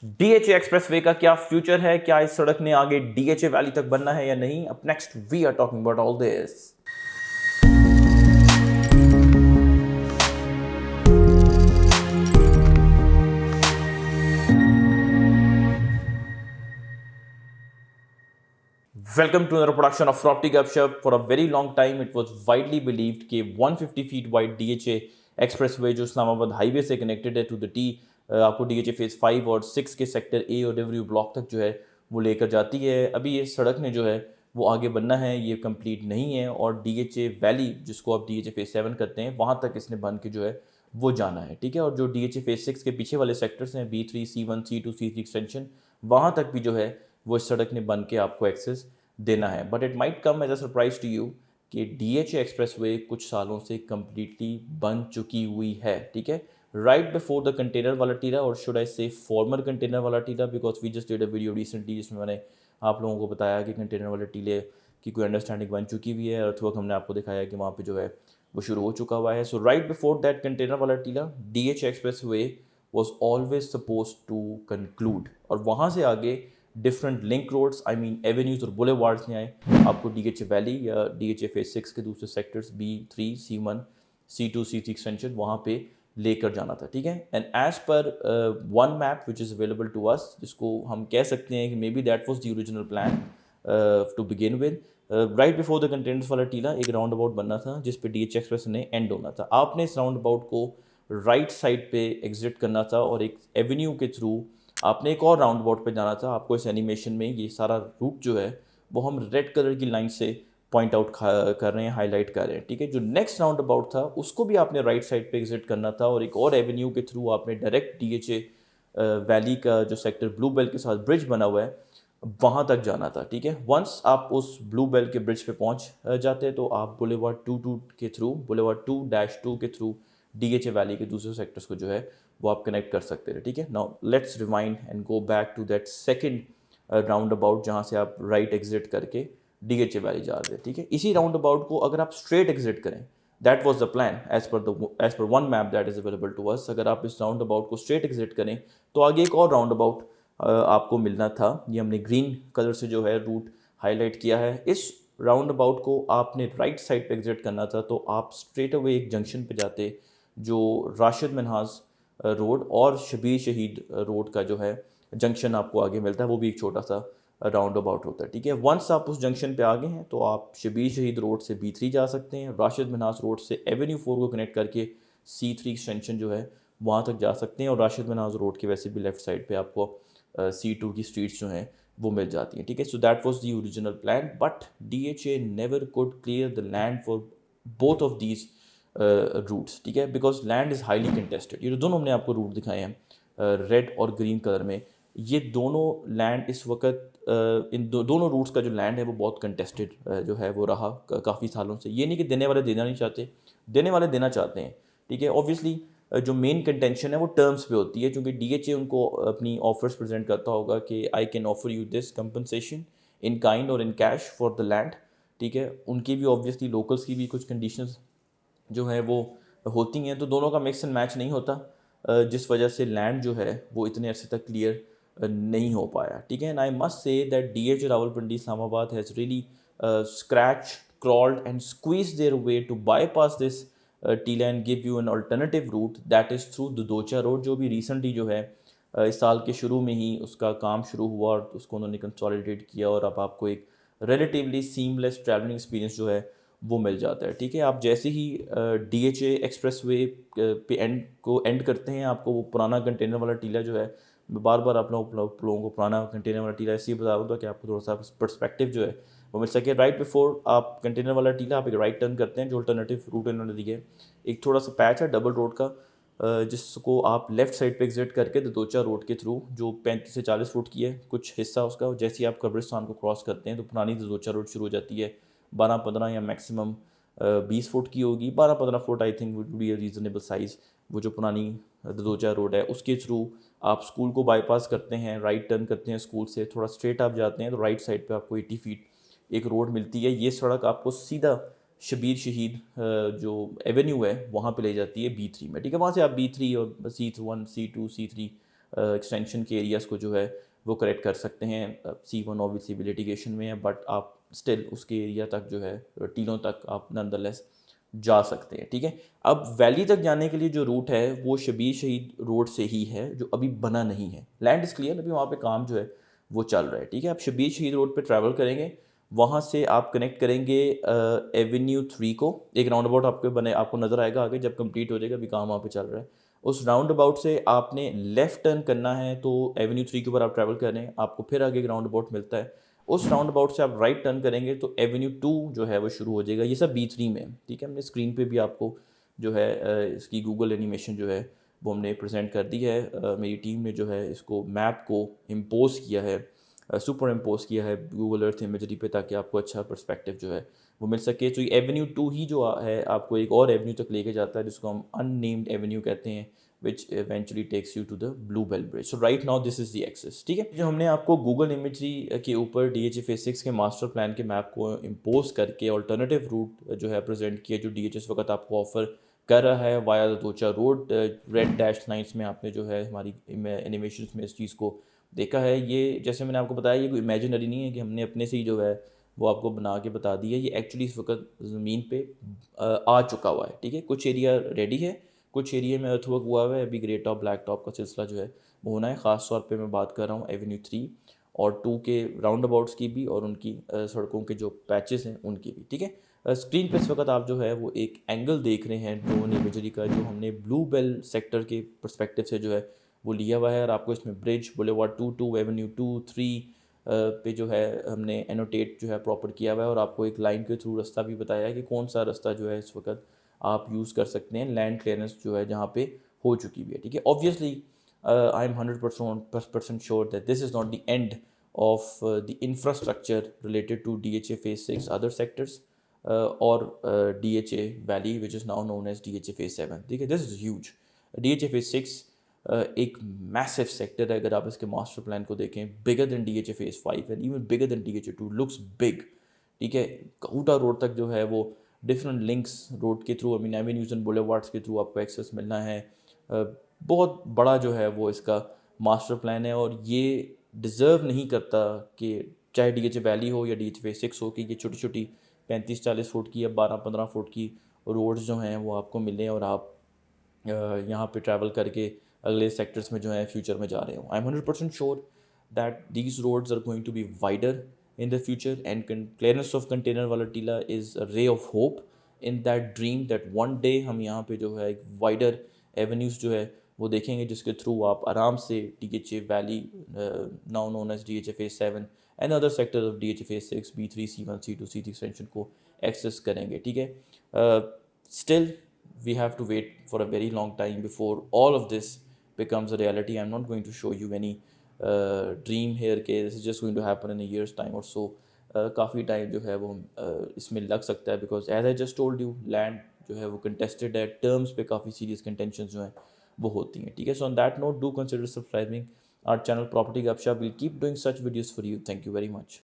DHA expressway का क्या future है, क्या इस सड़क ने आगे DHA वैली तक बनना है या नहीं? Up next we are talking about all this. Welcome to another production of Property Gupshup. For a very long time, it was widely believed कि 150 feet wide DHA Expressway जो इस्लामाबाद हाईवे से connected है to the T, आपको DHA Phase 5 और 6 के sector A और revenue block तक जो है वो लेकर जाती है। अभी ये सड़क ने जो है वो आगे बनना है, ये कंप्लीट नहीं है और DHA वैली जिसको आप DHA Phase 7 करते हैं वहाँ तक इसने बन के जो है वो जाना है, ठीक है। और जो DHA Phase 6 के पीछे वाले सेक्टर्स हैं B3, C1, C2, C3 extension, वहाँ तक भी जो है वो इस सड़क ने बन के आपको एक्सेस देना है। But it might come as a surprise to you कि DHA एक्सप्रेसवे कुछ सालों से कम्प्लीटली बन चुकी हुई है, ठीक है, राइट बिफोर द कंटेनर वाला टीला, और शुड आई से फॉर्मर कंटेनर वाला टीला, because we just did a video recently जिसमें मैंने आप लोगों को बताया कि कंटेनर वाले टीले की कोई अंडरस्टैंडिंग बन चुकी हुई है, और अर्थवर्क हमने आपको दिखाया कि वहाँ पे जो है वो शुरू हो चुका हुआ है। So right before that container वाला टीला DHA expressway was always suppose to conclude, और वहाँ से आगे different link roads, I mean avenues और बुलेवार्ड्स में आए आपको DHA वैली या DHA Phase 6 के दूसरे sectors B3, C1, C2, C3 extension वहाँ पे लेकर जाना था, ठीक है। And as per one map which is available to us, जिसको हम कह सकते हैं कि maybe that was the original plan to begin with, right before the containers वाला टीला एक राउंड अबाउट बनना था जिस पे DHA एक्सप्रेस ने एंड होना था। आपने इस राउंड अबाउट को राइट साइड पे एग्जिट करना था और एक एवेन्यू के थ्रू आपने एक और राउंड अबाउट पे जाना था। आपको इस एनिमेशन में ये सारा रूट जो है वो हम रेड कलर की लाइन से पॉइंट आउट कर रहे हैं, हाईलाइट कर रहे हैं, ठीक है। जो नेक्स्ट राउंड अबाउट था उसको भी आपने राइट साइड पे एग्जिट करना था और एक और एवेन्यू के थ्रू आपने डायरेक्ट DHA वैली का जो सेक्टर ब्लू बेल के साथ ब्रिज बना हुआ है वहाँ तक जाना था, ठीक है। वंस आप उस ब्लू बेल के ब्रिज पे पहुँच जाते तो आप बुलेवार्ड 22 के थ्रू, बुलेवार्ड 2-2 के थ्रू DHA वैली के दूसरे सेक्टर्स को जो है वो आप कनेक्ट कर सकते थे, ठीक है। Now let's rewind and go back to that second roundabout जहाँ से आप राइट एग्जिट करके DHA वैली जा रहे थे, ठीक है। इसी राउंड अबाउट को अगर आप स्ट्रेट एग्जिट करें, that was the plan as per one map that is available to us. अगर आप इस राउंड अबाउट को स्ट्रेट एग्जिट करें तो आगे एक और राउंड अबाउट आपको मिलना था। ये हमने ग्रीन कलर से जो है रूट हाईलाइट किया है। इस राउंड अबाउट को आपने राइट साइड पे एग्जिट करना था तो आप स्ट्रेट अवे एक जंक्शन पे जाते जो राशिद मिनहाज रोड और शबीर शहीद रोड का जो है जंक्शन आपको आगे मिलता है, वो भी एक छोटा सा राउंड अबाउट होता है, ठीक है। वंस आप उस जंक्शन पे आगे हैं तो आप शबीर शहीद रोड से B3 जा सकते हैं, राशिद मिनहाज रोड से एवेन्यू 4 को कनेक्ट करके C3 एक्सटेंशन जो है वहाँ तक जा सकते हैं, और राशिद मिनहाज रोड के वैसे भी लेफ्ट साइड पे आपको C2 की स्ट्रीट्स जो हैं वो मिल जाती हैं, ठीक है। So that was the original plan, but DHA never could clear the land for both of these routes, ठीक है, because land is highly contested. ये जो दोनों हमने आपको रूट दिखाए हैं रेड और ग्रीन कलर में, ये दोनों लैंड इस वक्त इन दोनों रूट्स का जो लैंड है वो बहुत कंटेस्टेड जो है वो रहा काफ़ी सालों से। ये नहीं कि देने वाले देना नहीं चाहते, देने वाले देना चाहते हैं, ठीक है। ऑब्वियसली जो मेन कंटेंशन है वो टर्म्स पे होती है, क्योंकि DHA उनको अपनी ऑफर्स प्रेजेंट करता होगा कि I can offer you this compensation in kind और in cash for the land, ठीक है। उनकी भी ऑब्वियसली लोकल्स की भी कुछ कंडीशंस जो है वो होती हैं, तो दोनों का मिक्स एंड मैच नहीं होता, जिस वजह से लैंड जो है वो इतने अरसे तक क्लियर नहीं हो पाया, ठीक है। And I must say that DHA Rawalpindi Islamabad has really scratch crawled and squeezed their way to bypass this टीला and give you an alternative route that is through दुदोचा रोड, जो भी रिसेंटली जो है इस साल के शुरू में ही उसका काम शुरू हुआ और उसको उन्होंने कंसोलिडेट किया, और अब आपको एक रिलेटिवली सीमलेस ट्रैवलिंग एक्सपीरियंस जो है वो मिल जाता है, ठीक है। आप जैसे ही DHA एक्सप्रेसवे पे एंड करते हैं, आपको वो पुराना कंटेनर वाला टीला जो है, मैं बार बार आप लोगों को पुराना कंटेनर वाला टीला इसलिए बता रहा हूँ कि आपको थोड़ा सा पर्सपेक्टिव जो है वो मिल सके। राइट बिफोर आप कंटेनर वाला टीला आप एक राइट टर्न करते हैं, जो अल्टरनेटिव रूट इन्होंने दिए है, एक थोड़ा सा पैच है डबल रोड का, जिसको आप लेफ़्ट साइड पे एग्जिट करके ददोचा रोड के थ्रू, जो 35 से 40 फुट की है कुछ हिस्सा उसका, जैसे ही आप कब्रिस्तान को क्रॉस करते हैं तो पुरानी ददोचा रोड शुरू हो जाती है। 12-15 या मैक्सिमम 20 फुट की होगी, 12-15 foot I think would be a reasonable size. वो जो पुरानी ददोचा रोड है उसके थ्रू आप स्कूल को बाईपास करते हैं, राइट टर्न करते हैं, स्कूल से थोड़ा स्ट्रेट आप जाते हैं तो राइट साइड पे आपको 80 फीट एक रोड मिलती है। ये सड़क आपको सीधा शबीर शहीद जो एवेन्यू है वहाँ पे ले जाती है B3 में, ठीक है। वहाँ से आप B3 और C1, C2, C3 एक्सटेंशन के एरियाज़ को जो है वो करेक्ट कर सकते हैं। C1 ऑब्वियसली भी लिटिगेशन में है, बट आप स्टिल उसके एरिया तक जो है टीलों तक आप नंदरलेस जा सकते हैं, ठीक है। अब वैली तक जाने के लिए जो रूट है वो शबीर शहीद रोड से ही है, जो अभी बना नहीं है। लैंड इज़ क्लियर, अभी वहाँ पे काम जो है वो चल रहा है, ठीक है। आप शबीर शहीद रोड पे ट्रैवल करेंगे, वहाँ से आप कनेक्ट करेंगे एवेन्यू 3 को। एक राउंड अबाउट आपको नज़र आएगा आगे जब कंप्लीट हो जाएगा, अभी काम वहाँ पे चल रहा है। उस राउंड अबाउट से आपने लेफ़्ट टर्न करना है, तो एवेन्यू 3 के ऊपर आप ट्रैवल कर रहे हैं, आपको फिर आगे एक राउंड अबाउट मिलता है। उस राउंड अबाउट से आप राइट टर्न करेंगे तो एवेन्यू 2 जो है वो शुरू हो जाएगा। ये सब B3 में है, ठीक है। हमने स्क्रीन पे भी आपको जो है इसकी गूगल एनिमेशन जो है वो हमने प्रेजेंट कर दी है। मेरी टीम ने जो है इसको मैप को इम्पोज किया है, सुपर इम्पोज किया है गूगल अर्थ इमेजरी पे, ताकि आपको अच्छा पर्सपेक्टिव जो है वो मिल सके। तो ये एवेन्यू 2 ही जो है आपको एक और एवेन्यू तक लेके जाता है, जिसको हम अननेम्ड एवेन्यू कहते हैं, which eventually takes you to the Blue Bell Bridge. So right now this is the access, ठीक है। जो हमने आपको गूगल इमेजरी के ऊपर DHA Phase 6 के मास्टर प्लान के मैप को इम्पोज करके अल्टरनेटिव रूट जो है प्रेजेंट किया, जो DHA इस वक्त आपको ऑफर कर रहा है वाया द दोचा रोड। रेड डैश लाइन्स में आपने जो है हमारी एनिमेशन में इस चीज़ को देखा है। ये जैसे मैंने आपको बताया, ये कोई इमेजिनरी नहीं है कि हमने अपने से ही जो है वो आपको बना के बता दी है। ये एक्चुअली इस वक्त ज़मीन पे आ चुका हुआ है, ठीक है। कुछ एरिया रेडी है, कुछ एरिया में अर्थवर्क हुआ हुआ है। अभी ग्रे टॉप ब्लैक टॉप का सिलसिला जो है वो होना है। ख़ास तौर पे मैं बात कर रहा हूँ एवेन्यू 3 और 2 के राउंड अबाउट्स की भी, और उनकी सड़कों के जो पैचेस हैं उनकी भी, ठीक है। स्क्रीन पे इस वक्त आप जो है वो एक एंगल देख रहे हैं ड्रोन इमेजरी का, जो हमने ब्लू बेल सेक्टर के परस्पेक्टिव से जो है वो लिया हुआ है। और आपको इसमें ब्रिज, बुलेवार्ड 2 एवेन्यू 2 3 पे जो है हमने एनोटेट जो है प्रॉपर किया हुआ है, और आपको एक लाइन के थ्रू रास्ता भी बताया है कि कौन सा रास्ता जो है इस वक्त आप यूज़ कर सकते हैं। लैंड क्लियरेंस जो है जहाँ पे हो चुकी भी है, ठीक है। Obviously I am 100% sure that this is not the end of the infrastructure related to DHA Phase 6 other sectors और DHA Valley which is now known as DHA Phase 7, ठीक है। This is huge. DHA Phase 6 एक massive sector है। अगर आप इसके master plan को देखें, bigger than DHA Phase 5 and even bigger than DHA 2, looks big, ठीक है। कहूटा रोड तक जो है वो डिफरेंट लिंक्स रोड के थ्रू, एवेन्यूज एंड बुलेवार्ड्स के थ्रू आपको एक्सेस मिलना है। बहुत बड़ा जो है वो इसका मास्टर प्लान है, और ये डिज़र्व नहीं करता कि चाहे DHA वैली हो या DHA Phase 6 हो, कि ये छोटी छोटी 35-40 फुट की या 12-15 फुट की रोड्स जो हैं वो आपको मिलें और आप यहाँ पे ट्रैवल करके अगले सेक्टर्स में जो है फ्यूचर में जा रहे हो। I am 100% sure that these roads are going to be wider in the future, and clearance of container वाला टीला is a ray of hope in that dream that one day हम यहाँ पे जो है एक wider avenues जो है वो देखेंगे, जिसके थ्रू आप आराम से DHA Valley now known as DHA Phase 7 and other sectors of DHA Phase 6 B3 C1 C2 C3 extension को access करेंगे, ठीक है। Still we have to wait for a very long time before all of this becomes a reality. I'm not going to show you any dream hair के this is just going to happen in a years time और so. काफ़ी time जो है वो इसमें लग सकता है, because as I just told you, land जो है वो कंटेस्टेड है, टर्म्स पे काफ़ी सीरियस कंटेंशन जो हैं वो होती हैं, ठीक है। So on that note, do consider subscribing our channel property Gupshup. Will keep doing such videos for you. Thank you very much.